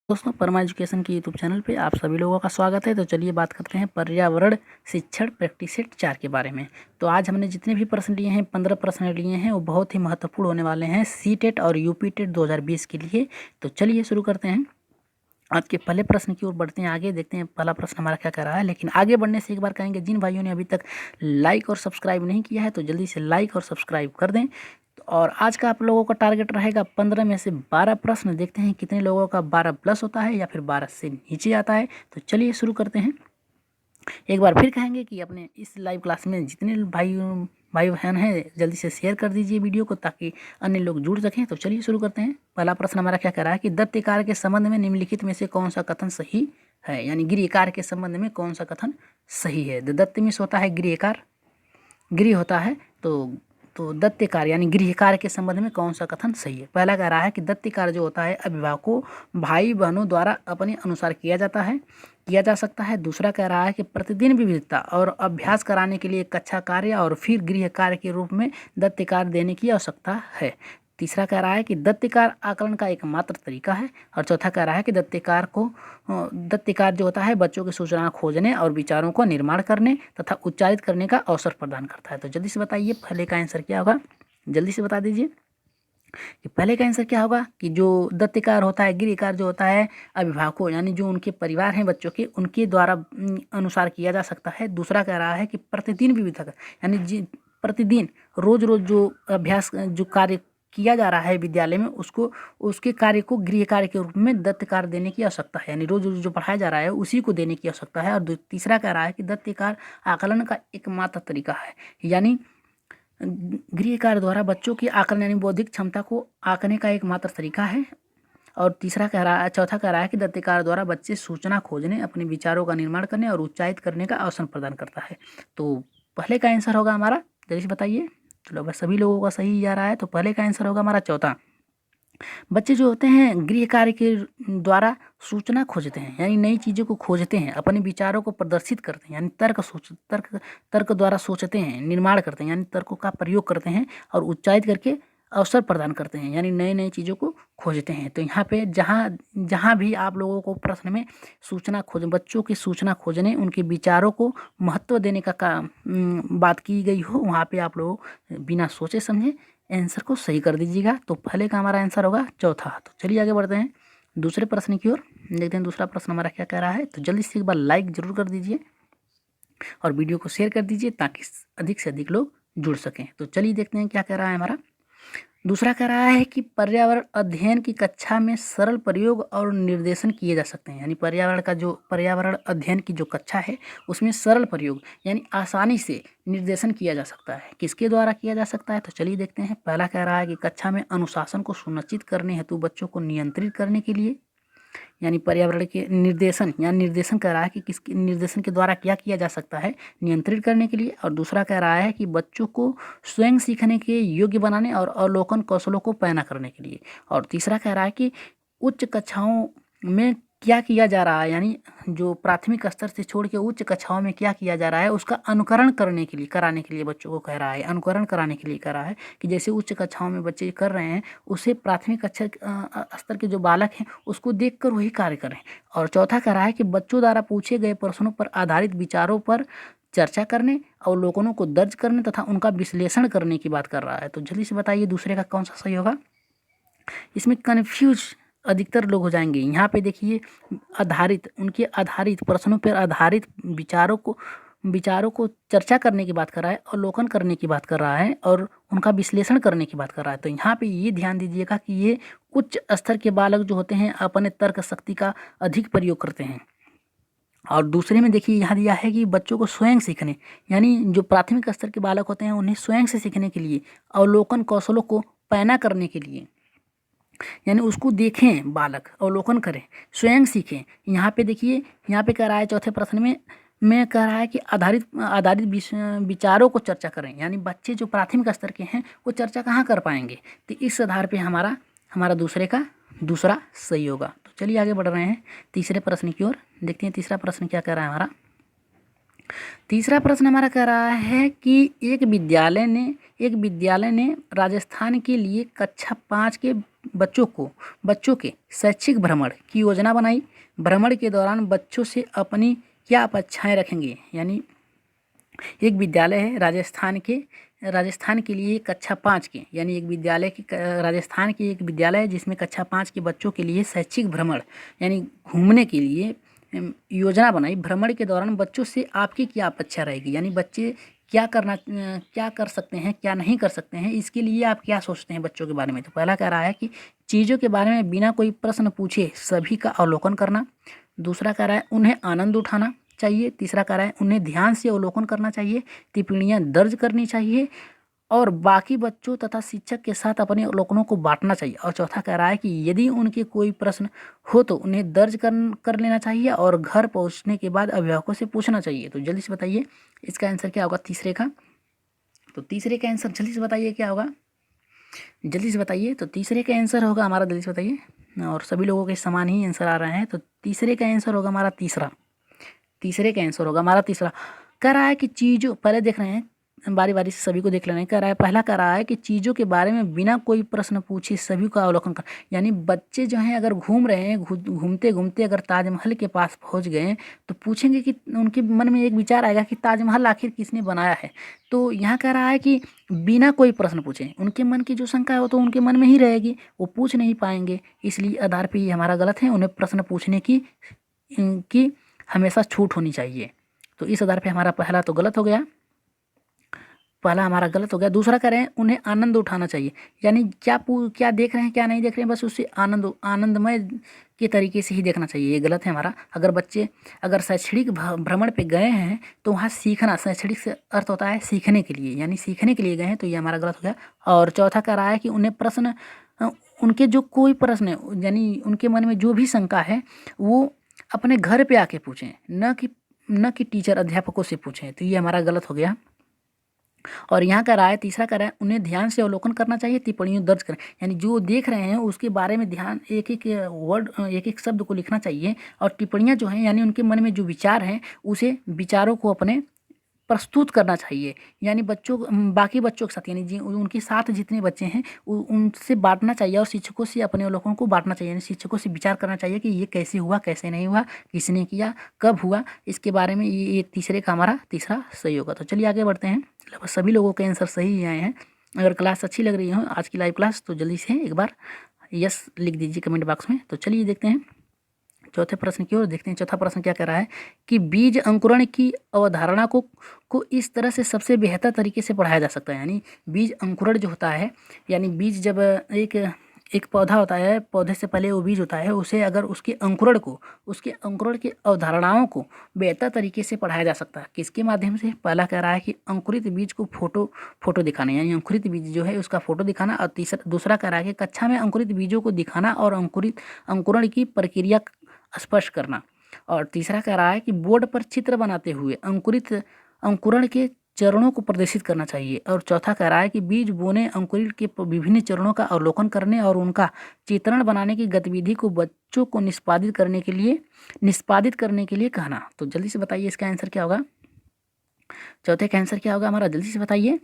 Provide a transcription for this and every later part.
दोस्तों परमा एजुकेशन के YouTube channel पे आप सभी लोगों का स्वागत है। तो चलिए बात करते हैं पर्यावरण शिक्षण प्रैक्टिस सेट 4 के बारे में। तो आज हमने जितने भी प्रश्न लिए हैं 15 प्रश्न लिए हैं वो बहुत ही महत्वपूर्ण होने वाले हैं सीटेट और यूपी टेट 2020 के लिए। तो चलिए शुरू करते हैं। आज के पहले प्रश्न की ओर बढ़ते हैं, आगे देखते हैं पहला प्रश्न हमारा क्या कह रहा है। लेकिन आगे बढ़ने से एक बार कहेंगे, जिन भाइयों ने अभी तक लाइक और सब्सक्राइब नहीं किया है तो जल्दी से लाइक और सब्सक्राइब कर दें। और आज का आप लोगों का टारगेट रहेगा 15 में से 12 प्रश्न। देखते हैं कितने लोगों का 12 प्लस होता है या फिर 12 से नीचे आता है। तो चलिए शुरू करते हैं। एक बार फिर कहेंगे कि अपने इस लाइव क्लास में जितने भाई बहन हैं जल्दी से शेयर कर दीजिए वीडियो को, ताकि अन्य लोग जुड़ सकें। तो चलिए शुरू करते हैं। पहला प्रश्न हमारा क्या कह रहा है कि दत्त कार्य के संबंध में निम्नलिखित में से कौन सा कथन सही है। यानी गृह कार्य के संबंध में कौन सा कथन सही है। दत्त मिस होता है गृह कार्य, गृह होता है तो दत्त कार्य यानी गृह कार्य के संबंध में कौन सा कथन सही है। पहला कह रहा है कि दत्त कार्य जो होता है अभिभावकों भाई बहनों द्वारा अपने अनुसार किया जा सकता है। दूसरा कह रहा है कि प्रतिदिन विविधता और अभ्यास कराने के लिए कक्षा कार्य और फिर गृह कार्य के रूप में दत्त कार्य देने की आवश्यकता है। तीसरा कह रहा है कि दत्त कार्य आकलन का एकमात्र तरीका है। और चौथा कह रहा है कि दत्त कार्य जो होता है बच्चों की सूचना खोजने और विचारों को निर्माण करने तथा उच्चारित करने का अवसर प्रदान करता है। तो जल्दी से बताइए पहले का आंसर क्या होगा, जल्दी से बता दीजिए कि पहले का आंसर क्या होगा। कि जो दत्त कार्य होता है गृह कार्य जो होता है अभिभावकों यानी जो उनके परिवार हैं बच्चों के उनके द्वारा अनुसार किया जा सकता है। दूसरा कह रहा है कि प्रतिदिन विविधता यानी प्रतिदिन रोज रोज जो अभ्यास जो कार्य किया जा रहा है विद्यालय में उसको उसके कार्य को गृह कार्य के रूप में दत्त कार्य देने की आवश्यकता है। यानी रोज रोज जो पढ़ाया जा रहा है उसी को देने की आवश्यकता है। और तीसरा कह रहा है कि दत्त कार्य आकलन का एकमात्र तरीका है। यानी गृह कार्य द्वारा बच्चों की आकलन यानी बौद्धिक क्षमता को आंकने का एकमात्र तरीका है। और चौथा कह रहा है कि दत्त कार्य द्वारा बच्चे सूचना खोजने अपने विचारों का निर्माण करने और उच्चारित करने का अवसर प्रदान करता है। तो पहले का आंसर होगा हमारा, जल्दी से बताइए। चलो अगर सभी लोगों का सही जा रहा है तो पहले का आंसर होगा हमारा चौथा। बच्चे जो होते हैं गृह कार्य के द्वारा सूचना खोजते हैं यानी नई चीज़ों को खोजते हैं, अपने विचारों को प्रदर्शित करते हैं यानी तर्क द्वारा सोचते हैं, निर्माण करते हैं यानी तर्कों का प्रयोग करते हैं और उच्चारित करके अवसर प्रदान करते हैं यानी नई नई चीज़ों को खोजते हैं। तो यहाँ पे जहाँ भी आप लोगों को प्रश्न में बच्चों की सूचना खोजने उनके विचारों को महत्व देने का बात की गई हो, वहाँ पे आप लोग बिना सोचे समझे आंसर को सही कर दीजिएगा। तो पहले का हमारा आंसर होगा चौथा। तो चलिए आगे बढ़ते हैं दूसरे प्रश्न की ओर, देखते हैं दूसरा प्रश्न हमारा क्या कह रहा है। तो जल्दी से एक बार लाइक जरूर कर दीजिए और वीडियो को शेयर कर दीजिए ताकि अधिक से अधिक लोग जुड़ सकें। तो चलिए देखते हैं क्या कह रहा है हमारा। दूसरा कह रहा है कि पर्यावरण अध्ययन की कक्षा में सरल प्रयोग और निर्देशन किए जा सकते हैं। यानी पर्यावरण अध्ययन की जो कक्षा है उसमें सरल प्रयोग यानी आसानी से निर्देशन किया जा सकता है। किसके द्वारा किया जा सकता है तो चलिए देखते हैं। पहला कह रहा है कि कक्षा में अनुशासन को सुनिश्चित करने हेतु बच्चों को नियंत्रित करने के लिए यानी पर्यावरण के निर्देशन कह रहा है कि किसके निर्देशन के द्वारा क्या किया जा सकता है, नियंत्रित करने के लिए। और दूसरा कह रहा है कि बच्चों को स्वयं सीखने के योग्य बनाने और अवलोकन कौशलों को पैना करने के लिए। और तीसरा कह रहा है कि उच्च कक्षाओं में क्या किया जा रहा है यानी जो प्राथमिक स्तर से छोड़ के उच्च कक्षाओं में क्या किया जा रहा है उसका अनुकरण कराने के लिए बच्चों को कह रहा है, अनुकरण कराने के लिए कह रहा है कि जैसे उच्च कक्षाओं में बच्चे कर रहे हैं उसे प्राथमिक स्तर के जो बालक हैं उसको देखकर वही कार्य करें। और चौथा कह रहा है कि बच्चों द्वारा पूछे गए प्रश्नों पर आधारित विचारों पर चर्चा करने, अवलोकनों को दर्ज करने तथा उनका विश्लेषण करने की बात कर रहा है। तो जल्दी से बताइए दूसरे का कौन सा सही होगा। इसमें कन्फ्यूज अधिकतर लोग हो जाएंगे। यहाँ पे देखिए उनके आधारित प्रश्नों पर आधारित विचारों को चर्चा करने की बात कर रहा है, अवलोकन करने की बात कर रहा है और उनका विश्लेषण करने की बात कर रहा है। तो यहाँ पे ये ध्यान दीजिएगा कि ये उच्च स्तर के बालक जो होते हैं अपने तर्क शक्ति का अधिक प्रयोग करते हैं। और दूसरे में देखिए यहाँ दिया है कि बच्चों को स्वयं सीखने यानी जो प्राथमिक स्तर के बालक होते हैं उन्हें स्वयं से सीखने के लिए, अवलोकन कौशलों को पैना करने के लिए यानी उसको देखें बालक, अवलोकन करें, स्वयं सीखें। यहाँ पे देखिए यहाँ पे कह रहा है चौथे प्रश्न में कह रहा है कि आधारित विचारों को चर्चा करें यानी बच्चे जो प्राथमिक स्तर के हैं वो चर्चा कहाँ कर पाएंगे। तो इस आधार पे हमारा दूसरा सही होगा। तो चलिए आगे बढ़ रहे हैं तीसरे प्रश्न की ओर, देखते हैं तीसरा प्रश्न क्या कह रहा है हमारा। तीसरा प्रश्न हमारा कह रहा है कि एक विद्यालय ने राजस्थान के लिए कक्षा 5 के बच्चों के शैक्षिक भ्रमण की योजना बनाई। भ्रमण के दौरान बच्चों से अपनी क्या अपेक्षाएं रखेंगे, यानी एक विद्यालय है राजस्थान के लिए कक्षा 5 के, यानी एक विद्यालय की राजस्थान की एक विद्यालय है जिसमें कक्षा 5 के बच्चों के लिए शैक्षिक भ्रमण यानी घूमने के लिए योजना बनाई। भ्रमण के दौरान बच्चों से आपकी क्या अपेक्षा रहेगी, यानी बच्चे क्या कर सकते हैं, क्या नहीं कर सकते हैं, इसके लिए आप क्या सोचते हैं बच्चों के बारे में। तो पहला कह रहा है कि चीज़ों के बारे में बिना कोई प्रश्न पूछे सभी का अवलोकन करना। दूसरा कह रहा है उन्हें आनंद उठाना चाहिए। तीसरा कह रहा है उन्हें ध्यान से अवलोकन करना चाहिए, टिप्पणियाँ दर्ज करनी चाहिए और बाकी बच्चों तथा शिक्षक के साथ अपने अवलोकनों को बांटना चाहिए। और चौथा कह रहा है कि यदि उनके कोई प्रश्न हो तो उन्हें दर्ज कर लेना चाहिए और घर पहुंचने के बाद अभिभावकों से पूछना चाहिए। तो जल्दी से बताइए इसका आंसर क्या होगा तीसरे का। तो तीसरे का आंसर जल्दी से बताइए क्या होगा, जल्दी से बताइए। तो तीसरे का आंसर होगा हमारा, जल्दी से बताइए, और सभी लोगों के समान ही आंसर आ रहे हैं। तो तीसरे का आंसर होगा हमारा तीसरा। तीसरे का आंसर होगा हमारा तीसरा। कह रहा है कि चीज़ों, पहले देख रहे हैं बारी बारी से सभी को देख लेना है। कह रहा है पहला कह रहा है कि चीज़ों के बारे में बिना कोई प्रश्न पूछे सभी का अवलोकन कर, यानी बच्चे जो हैं अगर घूम रहे हैं, घूमते घूमते अगर ताजमहल के पास पहुंच गए तो पूछेंगे कि उनके मन में एक विचार आएगा कि ताजमहल आखिर किसने बनाया है। तो यहाँ कह रहा है कि बिना कोई प्रश्न पूछे उनके मन की जो शंका है वो तो उनके मन में ही रहेगी, वो पूछ नहीं पाएंगे। इसलिए आधार पर ये हमारा गलत है, उन्हें प्रश्न पूछने की हमेशा छूट होनी चाहिए। तो इस आधार पे हमारा पहला तो गलत हो गया, पहला हमारा गलत हो गया। दूसरा कह रहे हैं उन्हें आनंद उठाना चाहिए, यानी क्या देख रहे हैं क्या नहीं देख रहे हैं, बस उससे आनंदमय के तरीके से ही देखना चाहिए, ये गलत है हमारा। अगर शैक्षणिक भ्रमण पे गए हैं तो वहाँ सीखना, शैक्षणिक से अर्थ होता है सीखने के लिए, यानी सीखने के लिए गए हैं, तो ये हमारा गलत हो गया। और चौथा कह रहा है कि उनके जो कोई प्रश्न है, यानी उनके मन में जो भी शंका है वो अपने घर पे आके पूछें, न कि टीचर अध्यापकों से पूछें। तो ये हमारा गलत हो गया। और यहाँ कह रहा है तीसरा कह रहा है उन्हें ध्यान से अवलोकन करना चाहिए, टिप्पणियों दर्ज करें, यानी जो देख रहे हैं उसके बारे में ध्यान, एक एक वर्ड, एक एक शब्द को लिखना चाहिए। और टिप्पणियाँ जो हैं यानी उनके मन में जो विचार हैं उसे विचारों को अपने प्रस्तुत करना चाहिए, यानी बाकी बच्चों के साथ, यानी उनके साथ जितने बच्चे हैं उनसे बांटना चाहिए और शिक्षकों से अपने अवलोकन को बांटना चाहिए, यानी शिक्षकों से विचार करना चाहिए कि ये कैसे हुआ, कैसे नहीं हुआ, किसने किया, कब हुआ, इसके बारे में ये तीसरे का हमारा तीसरा सही होगा। तो चलिए आगे बढ़ते हैं। लगभग सभी लोगों के आंसर सही आए हैं। अगर क्लास अच्छी लग रही हो आज की लाइव क्लास तो जल्दी से एक बार यस लिख दीजिए कमेंट बॉक्स में। तो चलिए देखते हैं चौथे प्रश्न की ओर। देखते हैं चौथा प्रश्न क्या कह रहा है कि बीज अंकुरण की अवधारणा को इस तरह से सबसे बेहतर तरीके से पढ़ाया जा सकता है। यानी बीज अंकुरण जो होता है, यानी बीज जब एक पौधा होता है, पौधे से पहले वो बीज होता है, उसे अगर उसके अंकुरण की अवधारणाओं को बेहतर तरीके से पढ़ाया जा सकता है। किसके माध्यम से? पहला कह रहा है कि अंकुरित बीज को फोटो दिखाना, यानी अंकुरित बीज जो है उसका फोटो दिखाना। और दूसरा कह रहा है कि कक्षा में अंकुरित बीजों को दिखाना और अंकुरण की प्रक्रिया स्पष्ट करना। और तीसरा कह रहा है कि बोर्ड पर चित्र बनाते हुए अंकुरण के चरणों को प्रदर्शित करना चाहिए। और चौथा कह रहा है कि बीज बोने, अंकुरण के विभिन्न चरणों का अवलोकन करने और उनका चित्रण बनाने की गतिविधि को बच्चों को निष्पादित करने के लिए कहना। तो जल्दी से बताइए इसका आंसर क्या होगा, चौथे का आंसर क्या होगा हमारा, जल्दी से बताइए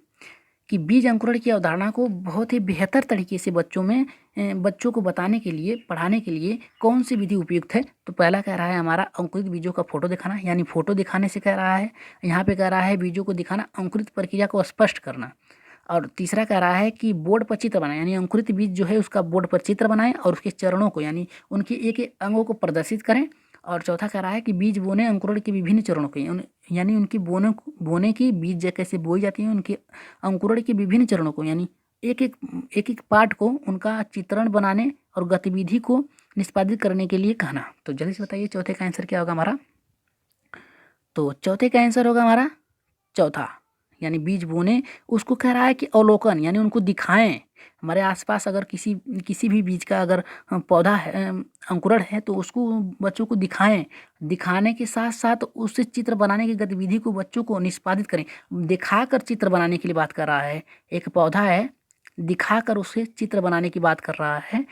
कि बीज अंकुरण की अवधारणा को बहुत ही बेहतर तरीके से बच्चों को बताने के लिए, पढ़ाने के लिए कौन सी विधि उपयुक्त है। तो पहला कह रहा है हमारा अंकुरित बीजों का फोटो दिखाना, यानी फोटो दिखाने से कह रहा है, यहाँ पे कह रहा है बीजों को दिखाना, अंकुरित प्रक्रिया को स्पष्ट करना। और तीसरा कह रहा है कि बोर्ड पर चित्र बनाएं, यानी अंकुरित बीज जो है उसका बोर्ड पर चित्र बनाएं और उसके चरणों को, यानी उनके एक एक अंगों को प्रदर्शित करें। और चौथा कह रहा है कि बीज बोने, अंकुरण के विभिन्न चरणों के, यानी उनकी बोने की बीज कैसे बोई जाती है, उनके अंकुरण के विभिन्न चरणों को, यानी एक एक पार्ट को, उनका चित्रण बनाने और गतिविधि को निष्पादित करने के लिए कहना। तो जल्दी से बताइए चौथे का आंसर क्या होगा हमारा। तो चौथे का आंसर होगा हमारा चौथा, यानी बीज बोने, उसको कह रहा है कि अवलोकन, यानी उनको दिखाएं। हमारे आसपास अगर किसी भी बीज का अगर पौधा है, अंकुरण है, तो उसको बच्चों को दिखाएं। दिखाने के साथ साथ उससे चित्र बनाने की गतिविधि को बच्चों को निष्पादित करें। दिखाकर चित्र बनाने के लिए बात कर रहा है, एक पौधा है, दिखाकर उसे चित्र बनाने की बात कर रहा है,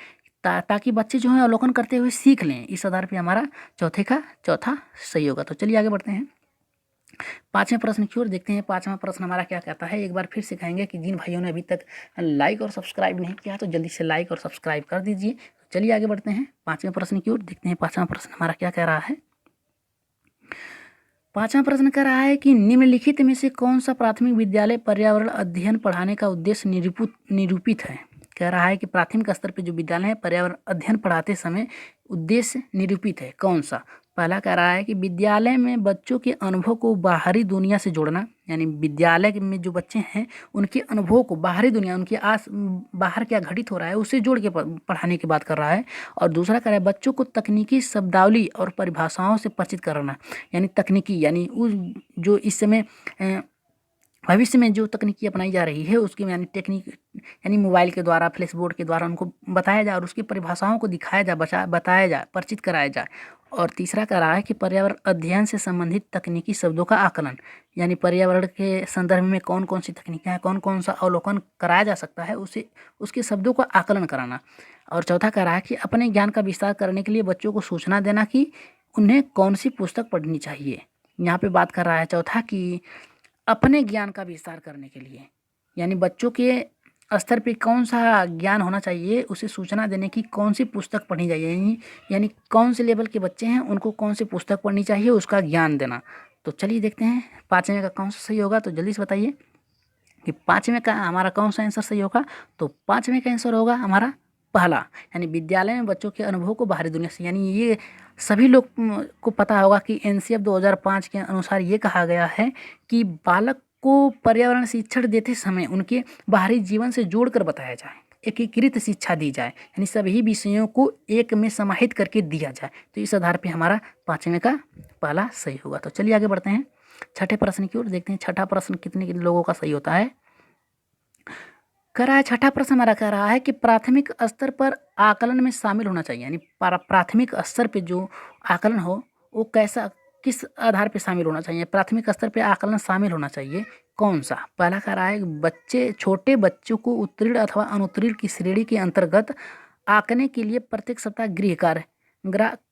ताकि बच्चे जो हैं अवलोकन करते हुए सीख लें। इस आधार पर हमारा चौथा सही होगा। तो चलिए आगे बढ़ते हैं। पाँचवें प्रश्न की ओर देखते हैं। पाँचवा प्रश्न हमारा क्या कहता है, एक बार फिर सिखाएंगे कि जिन भाइयों ने अभी तक लाइक और सब्सक्राइब नहीं किया तो जल्दी से लाइक और सब्सक्राइब कर दीजिए। चलिए आगे बढ़ते हैं पाँचवें प्रश्न की ओर, देखते हैं पाँचवा प्रश्न हमारा क्या कह रहा है। पाँचवा प्रश्न कह रहा है कि निम्नलिखित में से कौन सा प्राथमिक विद्यालय पर्यावरण अध्ययन पढ़ाने का उद्देश्य निरूपित है। कह रहा है कि प्राथमिक स्तर पर जो विद्यालय है पर्यावरण अध्ययन पढ़ाते समय उद्देश्य निरूपित है कौन सा। पहला कह रहा है कि विद्यालय में बच्चों के अनुभव को बाहरी दुनिया से जोड़ना, यानी विद्यालय में जो बच्चे हैं उनके अनुभव को बाहरी दुनिया, उनके बाहर क्या घटित हो रहा है उससे जोड़ के पढ़ाने की बात कर रहा है। और दूसरा कह रहा है बच्चों को तकनीकी शब्दावली और परिभाषाओं से परिचित कराना, यानी तकनीकी यानी उस जो इस समय भविष्य में जो तकनीकी अपनाई जा रही है उसकी यानी टेक्निक यानी मोबाइल के द्वारा, फ्लैश बोर्ड के द्वारा उनको बताया जाए और उसकी परिभाषाओं को दिखाया जाए, बताया जाए, परिचित कराया जाए। और तीसरा कह रहा है कि पर्यावरण अध्ययन से संबंधित तकनीकी शब्दों का आकलन, यानी पर्यावरण के संदर्भ में कौन कौन सी तकनीकें हैं, कौन कौन सा अवलोकन कराया जा सकता है, उसे उसके शब्दों का आकलन कराना। और चौथा कह रहा है कि अपने ज्ञान का विस्तार करने के लिए बच्चों को सूचना देना कि उन्हें कौन सी पुस्तक पढ़नी चाहिए। यहाँ पे बात कर रहा है चौथा कि अपने ज्ञान का विस्तार करने के लिए, यानी बच्चों के स्तर पे कौन सा ज्ञान होना चाहिए उसे सूचना देने की कौन सी पुस्तक पढ़नी चाहिए, यानी कौन से लेवल के बच्चे हैं उनको कौन सी पुस्तक पढ़नी चाहिए उसका ज्ञान देना। तो चलिए देखते हैं पाँचवें का कौन सा सही होगा, तो जल्दी से बताइए कि पाँचवें का हमारा कौन सा आंसर सही होगा। तो पाँचवें का आंसर होगा हमारा पहला, यानी विद्यालय में बच्चों के अनुभव को बाहरी दुनिया से, यानी ये सभी लोग को पता होगा कि एनसीएफ 2005 के अनुसार ये कहा गया है कि बालक को पर्यावरण शिक्षण देते समय उनके बाहरी जीवन से जोड़कर बताया जाए, एकीकृत शिक्षा दी जाए, यानी सभी विषयों को एक में समाहित करके दिया जाए। तो इस आधार पर हमारा पाँचवें का पहला सही होगा। तो चलिए आगे बढ़ते हैं छठे प्रश्न की ओर, देखते हैं छठा प्रश्न कितने लोगों का सही होता है। कह रहा है छठा प्रश्न हमारा कह रहा है कि प्राथमिक स्तर पर आकलन में शामिल होना चाहिए, यानी प्राथमिक स्तर पे जो आकलन हो वो कैसा, किस आधार पे शामिल होना चाहिए। प्राथमिक स्तर पे आकलन शामिल होना चाहिए कौन सा। पहला कह रहा है छोटे बच्चों को उत्तीर्ण अथवा अनुत्तीर्ण की श्रेणी के अंतर्गत आंकने के लिए प्रत्येक सप्ताह गृह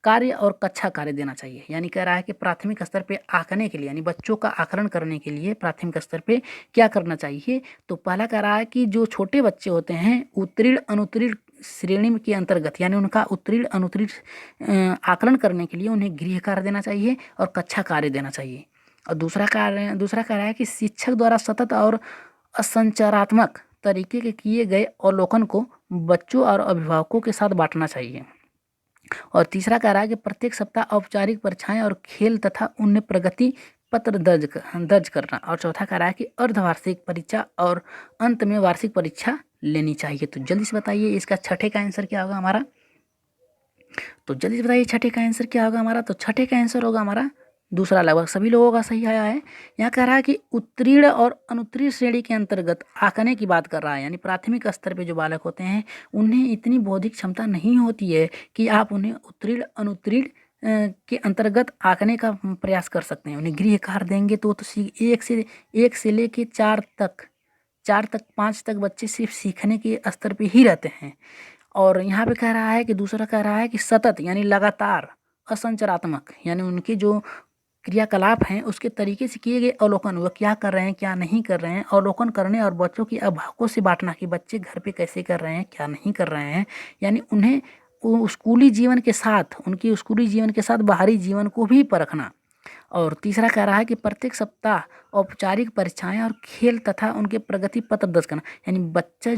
कार्य और कक्षा कार्य देना चाहिए। यानी कह रहा है कि प्राथमिक स्तर पे आंकने के लिए, यानी बच्चों का आकलन करने के लिए प्राथमिक स्तर पे क्या करना चाहिए। तो पहला कह रहा है कि जो छोटे बच्चे होते हैं उत्तीर्ण अनुत्तीर्ण श्रेणी के अंतर्गत, यानी उनका उत्तीर्ण अनुत्तीर्ण आकलन करने के लिए उन्हें गृह कार्य देना चाहिए और कक्षा कार्य देना चाहिए। और दूसरा कह रहा है कि शिक्षक द्वारा सतत और असंरचनात्मक तरीके के किए गए अवलोकन को बच्चों और अभिभावकों के साथ बांटना चाहिए। और तीसरा कह रहा है कि प्रत्येक सप्ताह औपचारिक परीक्षाएं और खेल तथा उन्हें प्रगति पत्र दर्ज करना। और चौथा कह रहा है कि अर्धवार्षिक परीक्षा और अंत में वार्षिक परीक्षा लेनी चाहिए। तो जल्दी से बताइए इसका छठे का आंसर क्या होगा हमारा। तो जल्दी से बताइए छठे का आंसर क्या होगा हमारा। तो छठे का आंसर होगा हमारा दूसरा, लगभग सभी लोगों का सही आया है। यहाँ कह रहा है कि उत्तीर्ण और अनुत्तीर्ण श्रेणी के अंतर्गत आंकने की बात कर रहा है, यानी प्राथमिक स्तर पे जो बालक होते हैं उन्हें इतनी बौद्धिक क्षमता नहीं होती है कि आप उन्हें उत्तीर्ण अनुत्तीर्ण के अंतर्गत आंकने का प्रयास कर सकते हैं। उन्हें गृह कार्य देंगे तो एक से लेके 5 तक बच्चे सिर्फ सीखने के स्तर पे ही रहते हैं। और यहाँ पे कह रहा है कि दूसरा कह रहा है कि सतत यानी लगातार, असंरचनात्मक यानी उनके जो क्रियाकलाप हैं उसके तरीके से किए गए अवलोकन, वह क्या कर रहे हैं क्या नहीं कर रहे हैं, अवलोकन करने और बच्चों की अभिभावकों से बांटना कि बच्चे घर पे कैसे कर रहे हैं क्या नहीं कर रहे हैं, यानी उन्हें स्कूली जीवन के साथ, उनकी स्कूली जीवन के साथ बाहरी जीवन को भी परखना। और तीसरा कह रहा है कि प्रत्येक सप्ताह औपचारिक परीक्षाएं और खेल तथा उनके प्रगति पत्र दर्ज करना, यानी बच्चे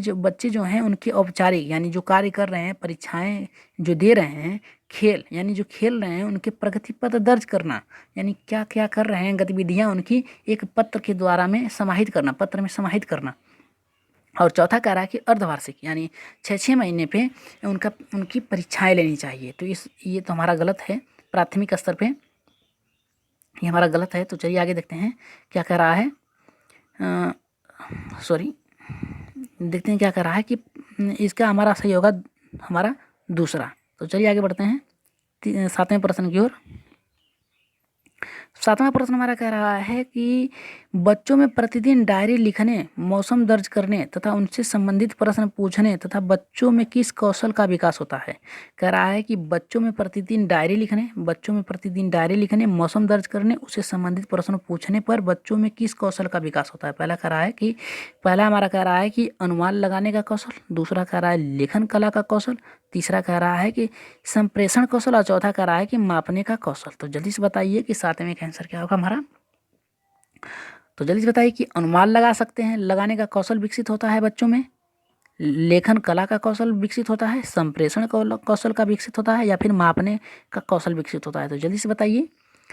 जो हैं उनके औपचारिक यानी जो कार्य कर रहे हैं, परीक्षाएं जो दे रहे हैं, खेल यानी जो खेल रहे हैं उनके प्रगति पत्र दर्ज करना, यानी क्या क्या कर रहे हैं गतिविधियां उनकी एक पत्र के द्वारा में समाहित करना, पत्र में समाहित करना। और चौथा कह रहा है कि अर्धवार्षिक यानी 6 महीने पे उनकी परीक्षाएं लेनी चाहिए। तो ये तो हमारा गलत है, प्राथमिक स्तर पे ये हमारा गलत है। तो चलिए आगे देखते हैं क्या कह रहा है, देखते हैं क्या कह रहा है कि इसका हमारा सही होगा हमारा दूसरा। तो चलिए आगे बढ़ते हैं 7वें प्रश्न की ओर। सातवां प्रश्न हमारा कह रहा है कि बच्चों में प्रतिदिन डायरी लिखने, मौसम दर्ज करने तथा उनसे संबंधित प्रश्न पूछने तथा बच्चों में किस कौशल का विकास होता है। कह रहा है कि बच्चों में प्रतिदिन डायरी लिखने, मौसम दर्ज करने, उससे संबंधित प्रश्न पूछने पर बच्चों में किस कौशल का विकास होता है। पहला हमारा कह रहा है कि अनुमान लगाने का कौशल, दूसरा कह रहा है लेखन कला का कौशल, तीसरा कह रहा है कि संप्रेषण कौशल और चौथा कह रहा है कि मापने का कौशल। तो जल्दी से बताइए कि सातवें का आंसर क्या होगा हमारा। तो जल्दी से बताइए कि अनुमान लगा सकते हैं, लगाने का कौशल विकसित होता है बच्चों में, लेखन कला का कौशल विकसित होता है, संप्रेषण कौशल का विकसित होता है, या फिर मापने का कौशल विकसित होता है। तो जल्दी से बताइए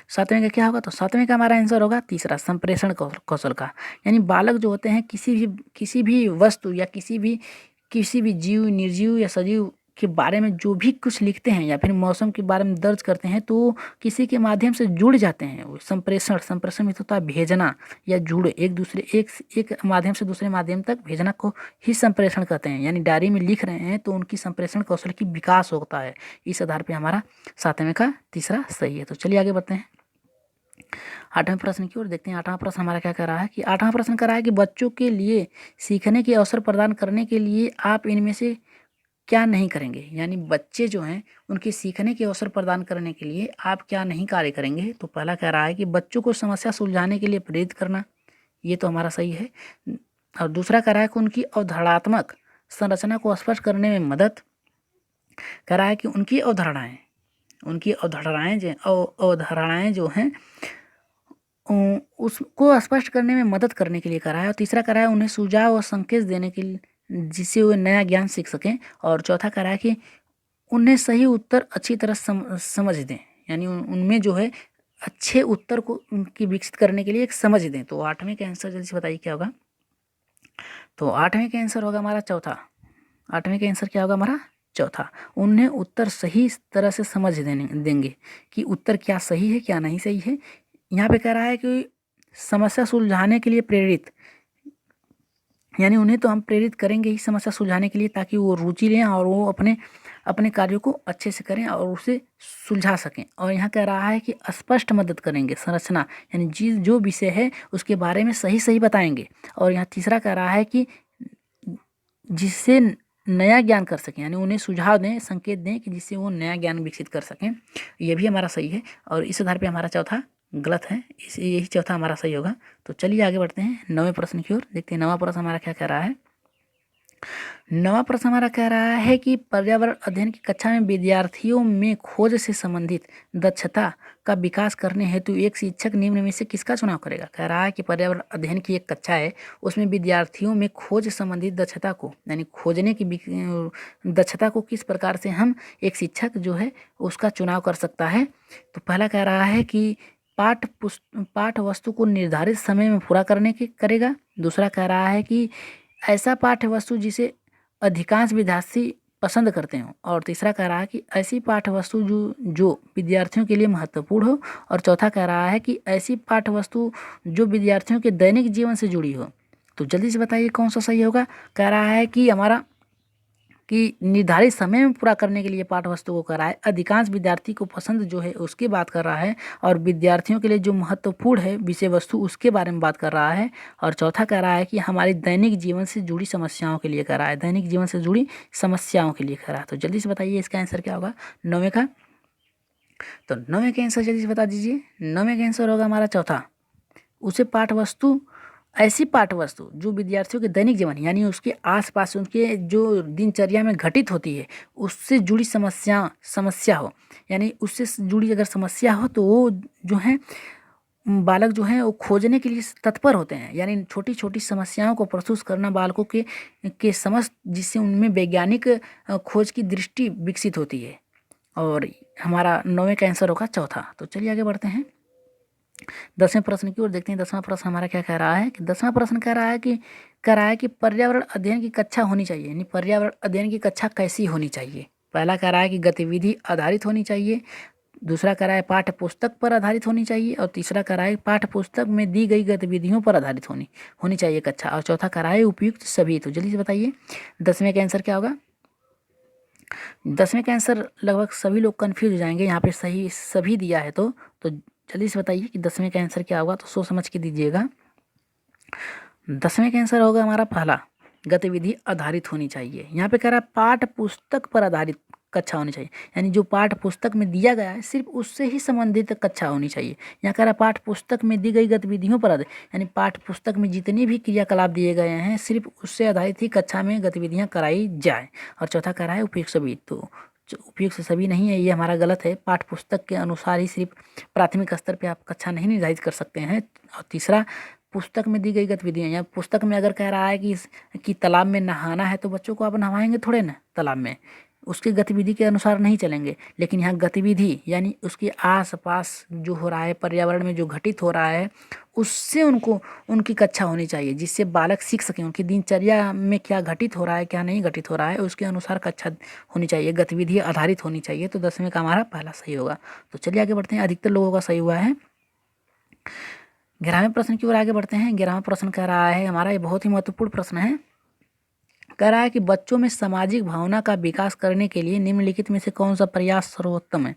सातवें का क्या होगा। तो सातवें का हमारा आंसर होगा तीसरा, संप्रेषण कौशल का। यानी बालक जो होते हैं किसी भी वस्तु या किसी भी जीव, निर्जीव या सजीव के बारे में जो भी कुछ लिखते हैं या फिर मौसम के बारे में दर्ज करते हैं तो किसी के माध्यम से जुड़ जाते हैं। वो संप्रेषण में होता है भेजना या जुड़े, एक माध्यम से दूसरे माध्यम तक भेजना को ही संप्रेषण कहते हैं। यानी डायरी में लिख रहे हैं तो उनकी संप्रेषण कौशल की विकास होता है। इस आधार पर हमारा सातवें का तीसरा सही है। तो चलिए आगे बढ़ते हैं आठवें प्रश्न की ओर। देखते हैं आठवां प्रश्न हमारा क्या कह रहा है कि आठवां प्रश्न कह रहा है कि बच्चों के लिए सीखने के अवसर प्रदान करने के लिए आप इनमें से क्या नहीं करेंगे। यानी बच्चे जो हैं उनके सीखने के अवसर प्रदान करने के लिए आप क्या नहीं कार्य करेंगे। तो पहला कह रहा है कि बच्चों को समस्या सुलझाने के लिए प्रेरित करना, ये तो हमारा सही है। और दूसरा कह रहा है कि उनकी अवधारणात्मक संरचना को स्पष्ट करने में मदद। कह रहा है कि उनकी अवधारणाएं जो हैं उसको स्पष्ट करने में मदद करने के लिए कह रहा है। और तीसरा कह रहा है उन्हें सुझाव और संकेत देने के लिए जिससे वो नया ज्ञान सीख सकें। और चौथा कह रहा है कि उन्हें सही उत्तर अच्छी तरह समझ दें, यानी उनमें जो है अच्छे उत्तर को उनकी विकसित करने के लिए एक समझ दें। तो आठवें का आंसर जल्दी से बताइए क्या होगा। तो आठवें का आंसर होगा हमारा चौथा। आठवें का आंसर क्या होगा हमारा चौथा। उन्हें उत्तर सही तरह से समझ देंगे कि उत्तर क्या सही है क्या नहीं सही है। यहाँ पे कह रहा है कि समस्या सुलझाने के लिए प्रेरित, यानी उन्हें तो हम प्रेरित करेंगे ही समस्या सुलझाने के लिए ताकि वो रुचि लें और वो अपने कार्यों को अच्छे से करें और उसे सुलझा सकें। और यहाँ कह रहा है कि स्पष्ट मदद करेंगे, संरचना यानी जो विषय है उसके बारे में सही बताएंगे। और यहाँ तीसरा कह रहा है कि जिससे नया ज्ञान कर सकें, यानी उन्हें सुझाव दें, संकेत दें कि जिससे वो नया ज्ञान विकसित कर सकें। ये भी हमारा सही है और इस आधार पे हमारा चौथा गलत है, यही चौथा हमारा सही होगा। तो चलिए आगे बढ़ते हैं नौवें प्रश्न की ओर। देखते हैं नौवां प्रश्न हमारा क्या कह रहा है। नवा प्रश्न हमारा कह रहा है कि पर्यावरण अध्ययन की कक्षा में विद्यार्थियों में खोज से संबंधित दक्षता का विकास करने हेतु एक शिक्षक निम्न में से किसका चुनाव करेगा। कह रहा है कि पर्यावरण अध्ययन की एक कक्षा है, उसमें विद्यार्थियों में खोज संबंधित दक्षता को, यानी खोजने की दक्षता को किस प्रकार से हम एक शिक्षक जो है उसका चुनाव कर सकता है। तो पहला कह रहा है कि पाठ वस्तु को निर्धारित समय में पूरा करने के करेगा। दूसरा कह रहा है कि ऐसा पाठ्य वस्तु जिसे अधिकांश विद्यार्थी पसंद करते हों। और तीसरा कह रहा है कि ऐसी पाठ्य वस्तु जो विद्यार्थियों के लिए महत्वपूर्ण हो। और चौथा कह रहा है कि ऐसी पाठ्य वस्तु जो विद्यार्थियों के दैनिक जीवन से जुड़ी हो। तो जल्दी से बताइए कौन सा सही होगा। कह रहा है कि हमारा कि निर्धारित समय में पूरा करने के लिए पाठ वस्तु को कर रहा है, अधिकांश विद्यार्थी को पसंद जो है उसकी बात कर रहा है, और विद्यार्थियों के लिए जो महत्वपूर्ण है विषय वस्तु उसके बारे में बात कर रहा है। और चौथा कह रहा है कि हमारी दैनिक जीवन से जुड़ी समस्याओं के लिए कर रहा है, दैनिक जीवन से जुड़ी समस्याओं के लिए कर रहा है। तो जल्दी से बताइए इसका आंसर क्या होगा नौवें का। तो नौवें का आंसर जल्दी से बता दीजिए। नौवें का आंसर होगा हमारा चौथा, उसे पाठ वस्तु, ऐसी पाठ्य वस्तु जो विद्यार्थियों के दैनिक जीवन यानी उसके आसपास उनके जो दिनचर्या में घटित होती है उससे जुड़ी समस्या हो, यानी उससे जुड़ी अगर समस्या हो तो वो जो है बालक जो है वो खोजने के लिए तत्पर होते हैं। यानी छोटी छोटी समस्याओं को प्रस्तुत करना बालकों के समझ, जिससे उनमें वैज्ञानिक खोज की दृष्टि विकसित होती है। और हमारा नौवें का आंसर होगा चौथा। तो चलिए आगे बढ़ते हैं 10वें प्रश्न की ओर। देखते हैं 10वां प्रश्न हमारा क्या कह रहा है कि 10वां प्रश्न कह रहा है कि पर्यावरण अध्ययन की कक्षा होनी चाहिए, यानी पर्यावरण अध्ययन की कक्षा कैसी होनी चाहिए। पहला कह रहा है कि गतिविधि आधारित होनी चाहिए, दूसरा कह रहा है पाठ्य पुस्तक पर आधारित होनी चाहिए, और तीसरा कह रहा है पाठ्य पुस्तक में दी गई गतिविधियों पर आधारित होनी चाहिए कक्षा, और चौथा कह रहा है उपयुक्त सभी। तो जल्दी से बताइए 10वें का आंसर क्या होगा। 10वें का आंसर लगभग सभी लोग कंफ्यूज हो जाएंगे, यहाँ पे सही सभी दिया है तो जल्दी से बताइए कि 10वें का आंसर क्या होगा, तो सोच समझ के दीजिएगा। 10वें का आंसर होगा हमारा पहला, गतिविधि आधारित होनी चाहिए। यहाँ पे कह रहा है पाठ पुस्तक पर आधारित कक्षा होनी चाहिए, यानी जो पाठ पुस्तक में दिया गया है सिर्फ उससे ही संबंधित कक्षा होनी चाहिए। यहाँ कह रहा है पाठ पुस्तक में दी गई गतिविधियों पर आधारित, यानी पाठ पुस्तक में जितनी भी क्रियाकलाप दिए गए हैं सिर्फ उससे आधारित ही कक्षा में गतिविधियाँ कराई जाए। और चौथा कह रहा है उपयुक्त सभी, तो उपयुक्त से सभी नहीं है, ये हमारा गलत है। पाठ पुस्तक के अनुसार ही सिर्फ प्राथमिक स्तर पे आप कक्षा नहीं निर्धारित कर सकते हैं। और तीसरा, पुस्तक में दी गई गतिविधियाँ, या पुस्तक में अगर कह रहा है कि तालाब में नहाना है तो बच्चों को आप नहवाएंगे थोड़े ना तालाब में, उसकी गतिविधि के अनुसार नहीं चलेंगे। लेकिन यहाँ गतिविधि यानी उसके आस पास जो हो रहा है, पर्यावरण में जो घटित हो रहा है, उससे उनकी कक्षा होनी चाहिए, जिससे बालक सीख सकें उनकी दिनचर्या में क्या घटित हो रहा है क्या नहीं घटित हो रहा है, उसके अनुसार कक्षा होनी चाहिए, गतिविधि आधारित होनी चाहिए। तो 10वें का हमारा पहला सही होगा। तो चलिए आगे बढ़ते हैं, अधिकतर लोगों का सही हुआ है। 11वें प्रश्न की ओर आगे बढ़ते हैं। 11वां प्रश्न कह रहा है हमारा, ये बहुत ही महत्वपूर्ण प्रश्न है। कह रहा है कि बच्चों में सामाजिक भावना का विकास करने के लिए निम्नलिखित में से कौन सा प्रयास सर्वोत्तम है।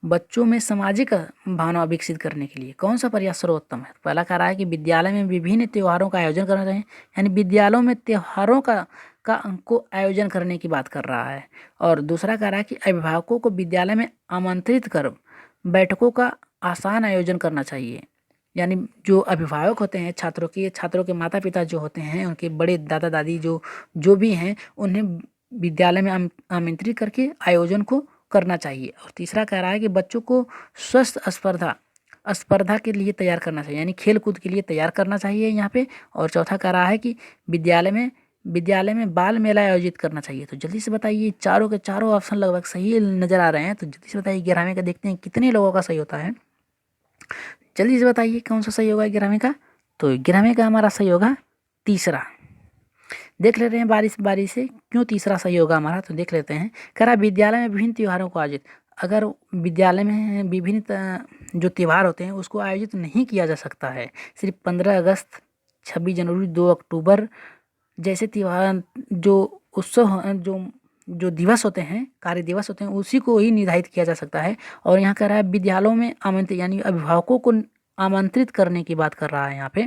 बच्चों में सामाजिक भावना विकसित करने के लिए कौन सा प्रयास सर्वोत्तम है। पहला कह रहा है कि विद्यालय में विभिन्न त्योहारों का आयोजन करना चाहिए, यानी विद्यालयों में त्योहारों को आयोजन करने की बात कर रहा है। और दूसरा कह रहा है कि अभिभावकों को विद्यालय में आमंत्रित कर बैठकों का आसान आयोजन करना चाहिए, यानी जो अभिभावक होते हैं छात्रों के माता पिता जो होते हैं, उनके बड़े दादा दादी जो भी हैं, उन्हें विद्यालय में आमंत्रित करके आयोजन को करना चाहिए। और तीसरा कह रहा है कि बच्चों को स्वस्थ स्पर्धा के लिए तैयार करना चाहिए, यानी खेल कूद के लिए तैयार करना चाहिए यहाँ पे। और चौथा कह रहा है कि विद्यालय में बाल मेला आयोजित करना चाहिए। तो जल्दी से बताइए, चारों के चारों ऑप्शन लगभग सही नजर आ रहे हैं। तो जल्दी से बताइए 11वें का देखते हैं कितने लोगों का सही होता है। जल्दी से बताइए कौन सा सही होगा 11वें का। तो 11वें का हमारा सही होगा तीसरा। देख लेते हैं बारी बारी से क्यों तीसरा सही होगा हमारा, तो देख लेते हैं। कह रहा विद्यालय में विभिन्न त्योहारों को आयोजित, अगर विद्यालय में विभिन्न जो त्यौहार होते हैं उसको आयोजित नहीं किया जा सकता है। सिर्फ 15 अगस्त, 26 जनवरी, 2 अक्टूबर जैसे त्यौहार, जो उत्सव जो दिवस होते हैं, कार्य दिवस होते हैं, उसी को ही निर्धारित किया जा सकता है। और यहाँ कह रहा है विद्यालयों में आमंत्रित, यानी अभिभावकों को आमंत्रित करने की बात कर रहा है यहाँ पे,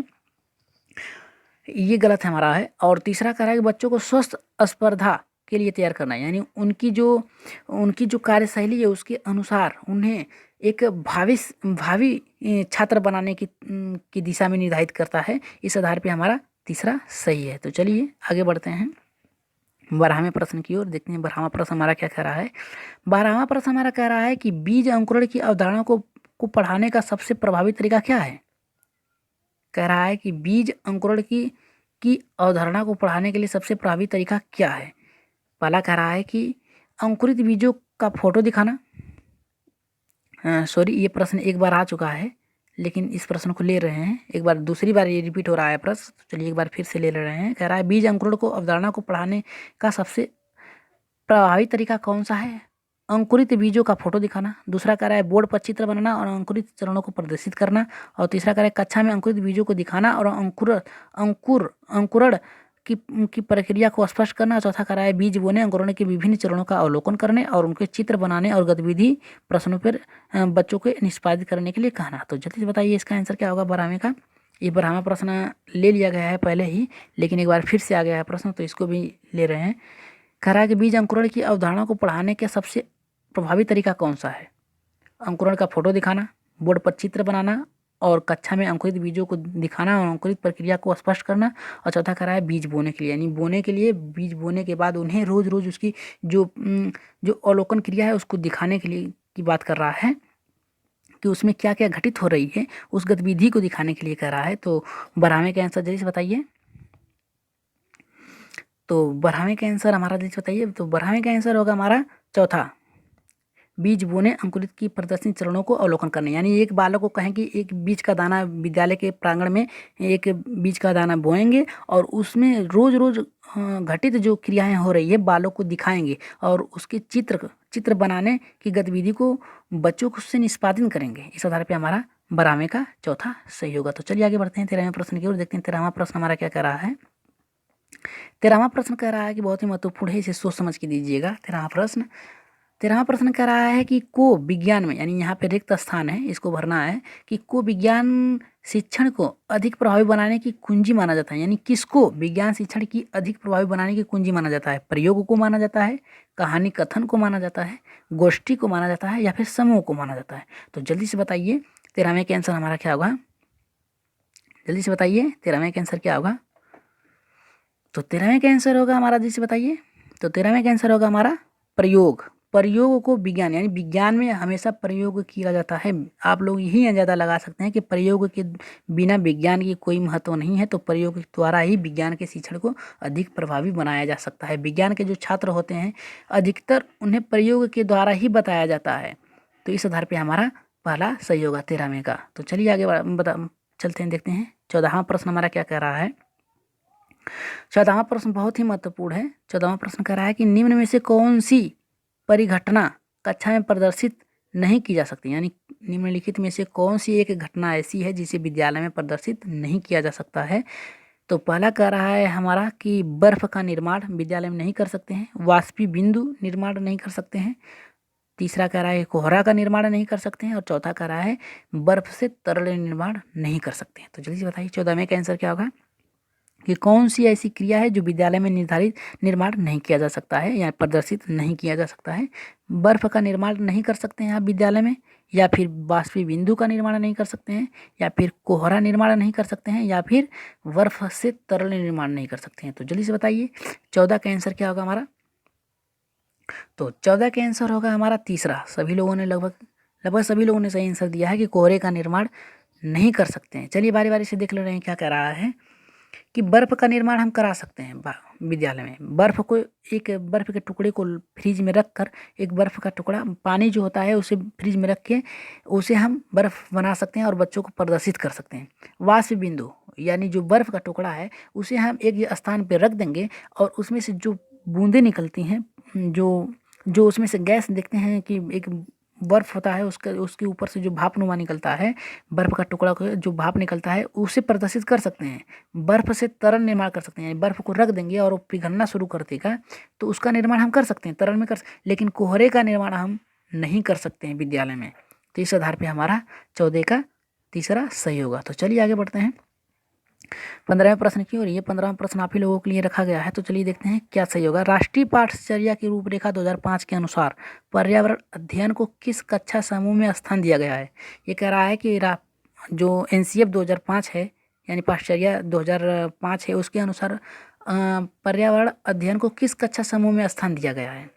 ये गलत है हमारा है। और तीसरा कह रहा है कि बच्चों को स्वस्थ स्पर्धा के लिए तैयार करना है, यानी उनकी जो कार्यशैली है उसके अनुसार उन्हें एक भावी छात्र बनाने की दिशा में निर्धारित करता है। इस आधार पे हमारा तीसरा सही है। तो चलिए आगे बढ़ते हैं 12वें प्रश्न की ओर, देखते हैं 12वां प्रश्न हमारा क्या कह रहा है। 12वां प्रश्न हमारा कह रहा है कि बीज अंकुरण की अवधारणा को पढ़ाने का सबसे प्रभावी तरीका क्या है। कह रहा है कि बीज अंकुरण की अवधारणा को पढ़ाने के लिए सबसे प्रभावी तरीका क्या है। पहला कह रहा है कि अंकुरित बीजों का फोटो दिखाना। सॉरी, ये प्रश्न एक बार आ चुका है, लेकिन इस प्रश्न को ले रहे हैं एक बार, दूसरी बार ये रिपीट हो रहा है प्रश्न, तो चलिए एक बार फिर से ले रहे हैं। कह रहा है बीज अंकुरण को अवधारणा को पढ़ाने का सबसे प्रभावी तरीका कौन सा है। अंकुरित बीजों का फोटो दिखाना। दूसरा कह रहा है बोर्ड पर चित्र बनाना और अंकुरित चरणों को प्रदर्शित करना। और तीसरा कह रहा है कक्षा में अंकुरित बीजों को दिखाना और अंकुरण की प्रक्रिया को स्पष्ट करना। चौथा कह रहा है बीज बोने, अंकुरण के विभिन्न चरणों का अवलोकन करने और उनके चित्र बनाने और गतिविधि प्रश्नों पर बच्चों को निष्पादित करने के लिए कहना। तो जल्दी से बताइए इसका आंसर क्या होगा 12वें का। ये 12वां प्रश्न ले लिया गया है पहले ही, लेकिन एक बार फिर से आ गया है प्रश्न, तो इसको भी ले रहे हैं। कह रहा है कि बीज अंकुरण की अवधारणा को पढ़ाने का सबसे प्रभावी तरीका कौन सा है। अंकुरण का फोटो दिखाना, बोर्ड पर चित्र बनाना और कक्षा में अंकुरित बीजों को दिखाना और अंकुरित प्रक्रिया को स्पष्ट करना। और चौथा कह रहा है बीज बोने के लिए, यानी बोने के लिए, बीज बोने के बाद उन्हें रोज रोज उसकी जो अवलोकन क्रिया है उसको दिखाने के लिए की बात कर रहा है कि उसमें क्या क्या घटित हो रही है, उस गतिविधि को दिखाने के लिए कह रहा है। तो 12वें का आंसर जल्दी से बताइए। तो 12वें का आंसर हमारा जल्दी से बताइए। तो 12वें का आंसर होगा हमारा चौथा, बीज बोने, अंकुरित की प्रदर्शनी चरणों को अवलोकन करने। यानी एक बालक को कहें कि एक बीज का दाना विद्यालय के प्रांगण में एक बीज का दाना बोएंगे और उसमें रोज रोज घटित जो क्रियाएं हो रही है बालक को दिखाएंगे और उसके चित्र बनाने की गतिविधि को बच्चों को उससे निष्पादन करेंगे। इस आधार पर हमारा 12वें का चौथा सही होगा। तो चलिए आगे बढ़ते हैं 13वें प्रश्न की ओर, देखते हैं 13वां प्रश्न हमारा क्या कह रहा है। 13वां प्रश्न कह रहा है कि बहुत ही महत्वपूर्ण है, इसे सोच समझ के दीजिएगा। 13वां प्रश्न, 13वां प्रश्न कह रहा है कि को विज्ञान में, यानी यहाँ पे रिक्त स्थान है, इसको भरना है कि को विज्ञान शिक्षण को अधिक प्रभावी बनाने की कुंजी माना जाता है। यानी किसको विज्ञान शिक्षण की अधिक प्रभावी बनाने की कुंजी माना जाता है? प्रयोग को माना जाता है, कहानी कथन को माना जाता है, गोष्ठी को माना जाता है, या फिर समूह को माना जाता है? तो जल्दी से बताइए 13वें का आंसर हमारा क्या होगा? जल्दी से बताइए 13वें का आंसर क्या होगा? तो 13वें का आंसर होगा हमारा, जल्दी से बताइए। तो 13वें का आंसर होगा हमारा प्रयोग। प्रयोग को विज्ञान, यानी विज्ञान में हमेशा प्रयोग किया जाता है। आप लोग यही अंदाजा लगा सकते हैं कि प्रयोग के बिना विज्ञान की कोई महत्व नहीं है। तो प्रयोग के द्वारा ही विज्ञान के शिक्षण को अधिक प्रभावी बनाया जा सकता है। विज्ञान के जो छात्र होते हैं अधिकतर उन्हें प्रयोग के द्वारा ही बताया जाता है। तो इस आधार पर हमारा पहला सही होगा 13वें का। तो चलिए आगे चलते हैं, देखते हैं 14वां प्रश्न हमारा क्या कह रहा है। 14वां प्रश्न बहुत ही महत्वपूर्ण है। 14वां प्रश्न कह रहा है कि निम्न में से कौन सी परिघटना कक्षा में प्रदर्शित नहीं की जा सकती? यानी निम्नलिखित में से कौन सी एक घटना ऐसी है जिसे विद्यालय में प्रदर्शित नहीं किया जा सकता है? तो पहला कह रहा है हमारा कि बर्फ का निर्माण विद्यालय में नहीं कर सकते हैं, वाष्पीय बिंदु निर्माण नहीं कर सकते हैं, तीसरा कह रहा है कोहरा का निर्माण नहीं कर सकते हैं, और चौथा कह रहा है बर्फ से तरल निर्माण नहीं कर सकते हैं। तो जल्दी से बताइए 14वें का आंसर क्या होगा कि कौन सी ऐसी क्रिया है जो विद्यालय में निर्धारित निर्माण नहीं किया जा सकता है या प्रदर्शित नहीं किया जा सकता है? बर्फ का निर्माण नहीं कर सकते हैं आप विद्यालय में, या फिर वाष्पीय बिंदु का निर्माण नहीं कर सकते हैं, या फिर कोहरा निर्माण नहीं कर सकते हैं, या फिर बर्फ से तरल निर्माण नहीं कर सकते हैं? तो जल्दी से बताइए 14 का आंसर क्या होगा हमारा? तो 14 का आंसर होगा हमारा तीसरा। सभी लोगों ने लगभग सभी लोगों ने सही आंसर दिया है कि कोहरे का निर्माण नहीं कर सकते हैं। चलिए बारी बारी से देख ले रहे हैं क्या कह रहा है कि बर्फ का निर्माण हम करा सकते हैं विद्यालय में। बर्फ के टुकड़े को फ्रिज में रख कर, एक बर्फ का टुकड़ा पानी जो होता है उसे फ्रिज में रख के उसे हम बर्फ बना सकते हैं और बच्चों को प्रदर्शित कर सकते हैं। वाष्प बिंदु यानी जो बर्फ का टुकड़ा है उसे हम एक स्थान पर रख देंगे और उसमें से जो बूंदें निकलती हैं, जो उसमें से गैस देखते हैं कि एक बर्फ होता है उसके ऊपर से जो भाप निकलता है, बर्फ का टुकड़ा को जो भाप निकलता है उसे प्रदर्शित कर सकते हैं। बर्फ से तरल निर्माण कर सकते हैं, बर्फ को रख देंगे और वो पिघलना शुरू कर देगा तो उसका निर्माण हम कर सकते हैं, तरल में लेकिन कोहरे का निर्माण हम नहीं कर सकते हैं विद्यालय में। तो इस आधार पर हमारा 14 का तीसरा सही होगा। तो चलिए आगे बढ़ते हैं 15वें प्रश्न की ओर। ये 15वां प्रश्न आप ही लोगों के लिए रखा गया है। तो चलिए देखते हैं क्या सही होगा। राष्ट्रीय पाठचर्या की रूपरेखा 2005 के अनुसार पर्यावरण अध्ययन को किस कक्षा समूह में स्थान दिया गया है? ये कह रहा है कि जो NCF 2005 है, यानी पाठचर्या 2005 है, उसके अनुसार पर्यावरण अध्ययन को किस कक्षा समूह में स्थान दिया गया है?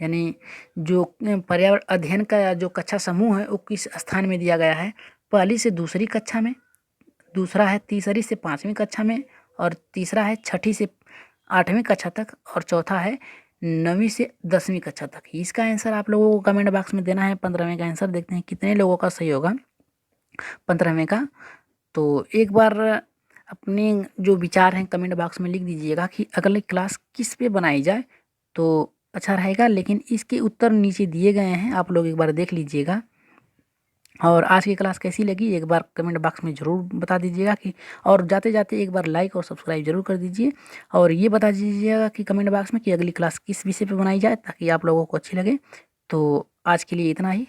यानी जो पर्यावरण अध्ययन का जो कक्षा समूह है वो किस स्थान में दिया गया है? पहली से दूसरी कक्षा में, दूसरा है तीसरी से 5वीं कक्षा में, और तीसरा है 6ठी से 8वीं कक्षा तक, और चौथा है 9वीं से 10वीं कक्षा तक। इसका आंसर आप लोगों को कमेंट बॉक्स में देना है। 15वें का आंसर देखते हैं कितने लोगों का सही होगा 15वें का। तो एक बार अपने जो विचार हैं कमेंट बॉक्स में लिख दीजिएगा कि अगली क्लास किस पे बनाई जाए तो अच्छा रहेगा। लेकिन इसके उत्तर नीचे दिए गए हैं, आप लोग एक बार देख लीजिएगा। और आज की क्लास कैसी लगी एक बार कमेंट बॉक्स में ज़रूर बता दीजिएगा कि, और जाते जाते एक बार लाइक और सब्सक्राइब जरूर कर दीजिए। और ये बता दीजिएगा कि कमेंट बॉक्स में कि अगली क्लास किस विषय पे बनाई जाए ताकि आप लोगों को अच्छी लगे। तो आज के लिए इतना ही।